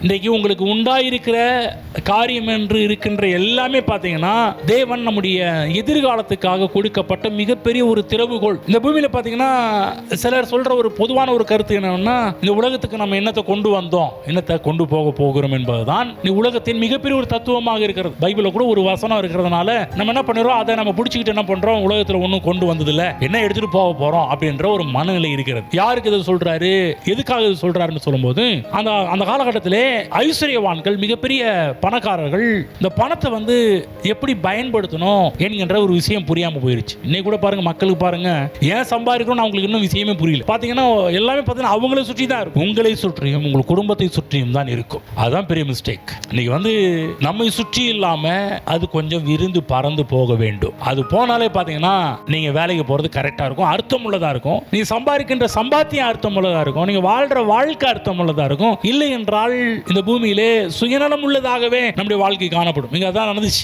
இன்றைக்கு உங்களுக்கு உண்டாயிருக்கிற காரியம் என்று இருக்கின்ற எல்லாமே பார்த்தீங்கன்னா தேவன் நம்முடைய எதிர்காலத்துக்காக கொடுக்கப்பட்ட மிகப்பெரிய ஒரு திறவுகோல். இந்த பூமியில பார்த்தீங்கன்னா சிலர் சொல்ற ஒரு பொதுவான ஒரு கருத்து என்னன்னா, இந்த உலகத்துக்கு நம்ம என்னத்தை கொண்டு வந்தோம், என்னத்தை கொண்டு போக போகிறோம் என்பதுதான் இந்த உலகத்தின் மிகப்பெரிய ஒரு தத்துவமாக இருக்கிறது. பைபிள்ல கூட ஒரு வசனம் இருக்கிறதுனால நம்ம என்ன பண்ணுறோம், அதை நம்ம பிடிச்சிக்கிட்டு என்ன பண்றோம், உலகத்தில் ஒன்றும் கொண்டு வந்ததில்லை, என்ன எடுத்துட்டு போக போறோம் அப்படின்ற ஒரு மனநிலை இருக்கிறது. யாருக்கு இதை சொல்றாரு, எதுக்காக இது சொல்றாருன்னு சொல்லும்போது, அந்த காலகட்டத்திலே ஐஸ்வர்யவான்கள், மிகப்பெரிய பணக்காரர்கள் இந்த பணத்தை எப்படி பயன்படுத்தணும் என்கின்ற ஒரு விஷயம் புரியாம போயிருச்சு. இன்னைக்கு கூட பாருங்க, மக்களுக்கு பாருங்க, ஏன் சம்பாதிக்கணும்னு அவங்களுக்கு இன்னும் விஷயமே புரியல. பாத்தீங்கன்னா எல்லாமே பாத்தீங்கன்னா அவங்களை சுற்றி தான் இருக்கும், உங்களை சுற்றியும் உங்கள் குடும்பத்தை சுற்றியும் தான் இருக்கும். அதுதான் பெரிய மிஸ்டேக். இன்னைக்கு நம்மை சுற்றி இல்லாம அது கொஞ்சம் விருந்து பறந்து போக வேண்டும். அது போனாலே பாத்தீங்கன்னா நீங்க வேலைக்கு போறது கரெக்டா இருக்கும், அர்த்தம் உள்ளதா இருக்கும். நீங்க சம்பாதிக்கின்ற சம்பாத்தியம் அர்த்தம் உள்ளதா இருக்கும், நீங்க வாழ்ற வாழ்க்கை அர்த்தம் உள்ளதா இருக்கும். இல்லை என்றால் இந்த பூமியிலே சுயநலம் உள்ளதாகவே நம்முடைய வாழ்க்கை காணப்படும். இங்க அதான் நடந்துச்சு.